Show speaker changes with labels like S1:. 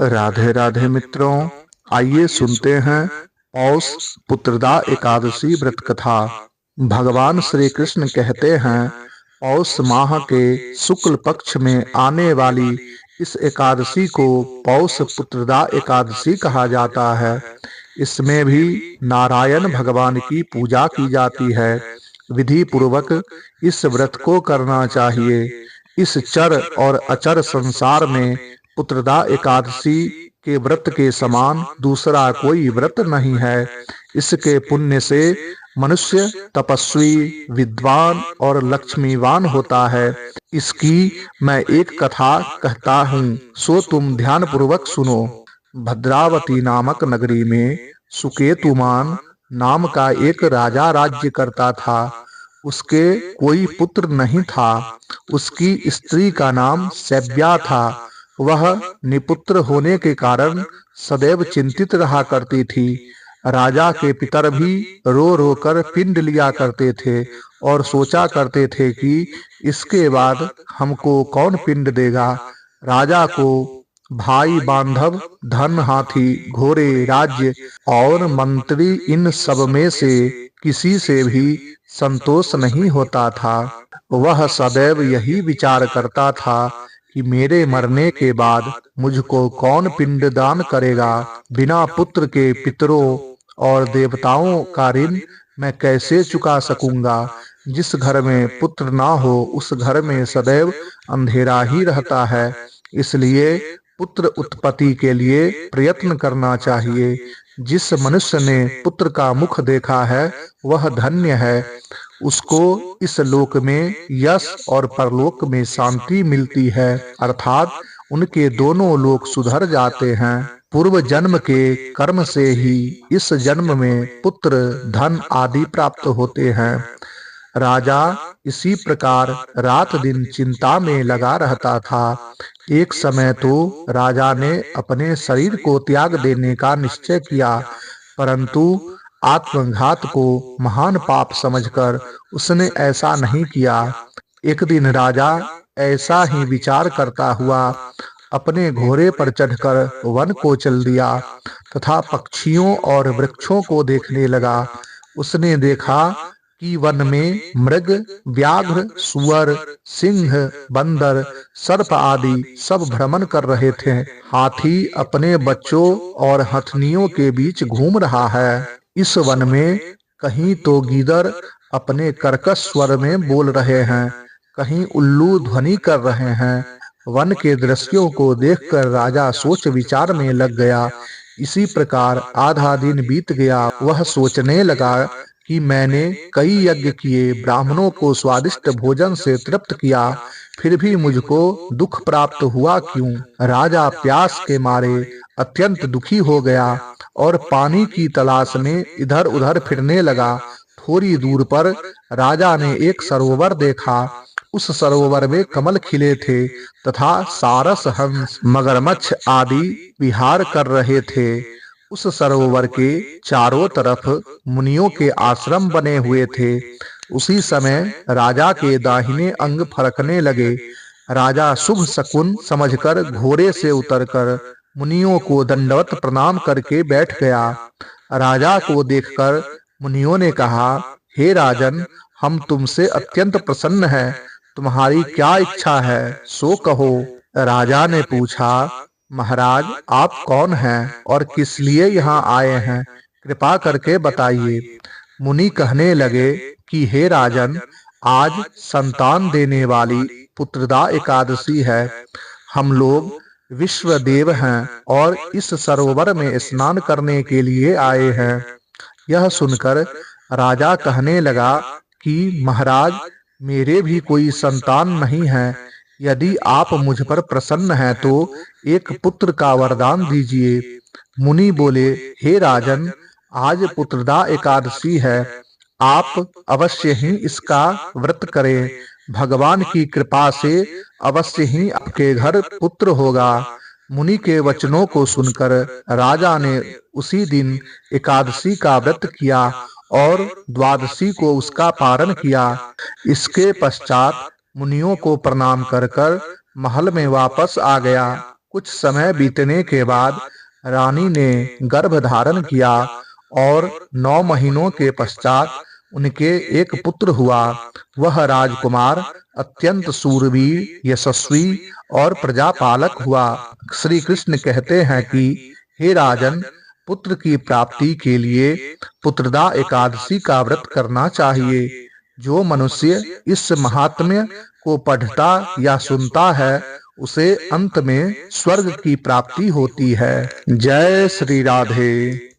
S1: राधे राधे मित्रों, आइए सुनते हैं पौष पुत्रदा एकादशी व्रत कथा। भगवान श्री कृष्ण कहते हैं, पौष माह के शुक्ल पक्ष में आने वाली इस एकादशी को पौष पुत्रदा एकादशी कहा जाता है। इसमें भी नारायण भगवान की पूजा की जाती है। विधि पूर्वक इस व्रत को करना चाहिए। इस चर और अचर संसार में पुत्रदा एकादशी के व्रत के समान दूसरा कोई व्रत नहीं है। इसके पुण्य से मनुष्य तपस्वी, विद्वान और लक्ष्मीवान होता है। इसकी मैं एक कथा कहता हूँ, सो तुम ध्यान पूर्वक सुनो। भद्रावती नामक नगरी में सुकेतुमान नाम का एक राजा राज्य करता था। उसके कोई पुत्र नहीं था। उसकी स्त्री का नाम सैव्या था। वह निपुत्र होने के कारण सदैव चिंतित रहा करती थी। राजा के पितर भी रो रो कर पिंड लिया करते थे और सोचा करते थे कि इसके बाद हमको कौन पिंड देगा। राजा को भाई बांधव, धन, हाथी, घोड़े, राज्य और मंत्री, इन सब में से किसी से भी संतोष नहीं होता था। वह सदैव यही विचार करता था कि मेरे मरने के बाद मुझको कौन पिंडदान करेगा। बिना पुत्र के पितरों और देवताओं का ऋण मैं कैसे चुका सकूंगा। जिस घर में पुत्र ना हो उस घर में सदैव अंधेरा ही रहता है। इसलिए पुत्र उत्पत्ति के लिए प्रयत्न करना चाहिए। जिस मनुष्य ने पुत्र का मुख देखा है वह धन्य है। उसको इस लोक में यश और परलोक में शांति मिलती है, अर्थात उनके दोनों लोक सुधर जाते हैं। पूर्व जन्म के कर्म से ही इस जन्म में पुत्र, धन आदि प्राप्त होते हैं। राजा इसी प्रकार रात दिन चिंता में लगा रहता था। एक समय तो राजा ने अपने शरीर को त्याग देने का निश्चय किया, परंतु आत्मघात को महान पाप समझकर उसने ऐसा नहीं किया। एक दिन राजा ऐसा ही विचार करता हुआ अपने घोड़े पर चढ़कर वन को चल दिया तथा पक्षियों और वृक्षों को देखने लगा। उसने देखा कि वन में मृग, व्याघ्र, सुअर, सिंह, बंदर, सर्प आदि सब भ्रमण कर रहे थे। हाथी अपने बच्चों और हथनियों के बीच घूम रहा है। इस वन में कहीं तो गीदड़ अपने कर्कश स्वर में बोल रहे हैं, कहीं उल्लू ध्वनि कर रहे हैं। वन के दृश्यों को देखकर राजा सोच विचार में लग गया। इसी प्रकार आधा दिन बीत गया। वह सोचने लगा कि मैंने कई यज्ञ किए, ब्राह्मणों को स्वादिष्ट भोजन से तृप्त किया, फिर भी मुझको दुख प्राप्त हुआ क्यों। राजा प्यास के मारे अत्यंत दुखी हो गया और पानी की तलाश में इधर उधर फिरने लगा। थोड़ी दूर पर राजा ने एक सरोवर देखा। उस सरोवर में कमल खिले थे तथा सारस, हंस, मगरमच्छ आदि विहार कर रहे थे। उस सरोवर के चारों तरफ मुनियों के आश्रम बने हुए थे। उसी समय राजा के दाहिने अंग फरकने लगे। राजा शुभ शकुन समझकर घोड़े से उतरकर मुनियों को दंडवत प्रणाम करके बैठ गया। राजा को देखकर मुनियों ने कहा, हे राजन, हम तुमसे अत्यंत प्रसन्न हैं। तुम्हारी क्या इच्छा है, सो कहो। राजा ने पूछा, महाराज, आप कौन हैं और किस लिए यहाँ आए हैं, कृपा करके बताइए। मुनि कहने लगे कि हे राजन, आज संतान देने वाली पुत्रदा एकादशी है। हम लोग विश्वदेव हैं और इस सरोवर में स्नान करने के लिए आए हैं। यह सुनकर राजा कहने लगा कि महाराज, मेरे भी कोई संतान नहीं है। यदि आप मुझ पर प्रसन्न हैं तो एक पुत्र का वरदान दीजिए। मुनि बोले, हे राजन, आज पुत्रदा एकादशी है। आप अवश्य ही इसका व्रत करें। भगवान की कृपा से अवश्य ही आपके घर पुत्र होगा। मुनि के वचनों को सुनकर राजा ने उसी दिन एकादशी का व्रत किया और द्वादशी को उसका पारण किया। इसके पश्चात मुनियों को प्रणाम कर महल में वापस आ गया। कुछ समय बीतने के बाद रानी ने गर्भ धारण किया और 9 महीनों के पश्चात उनके एक पुत्र हुआ। वह राजकुमार अत्यंत सूरवीर, यशस्वी और प्रजापालक हुआ। श्री कृष्ण कहते हैं कि हे राजन, पुत्र की प्राप्ति के लिए पुत्रदा एकादशी का व्रत करना चाहिए। जो मनुष्य इस महात्म्य को पढ़ता या सुनता है उसे अंत में स्वर्ग की प्राप्ति होती है। जय श्री राधे।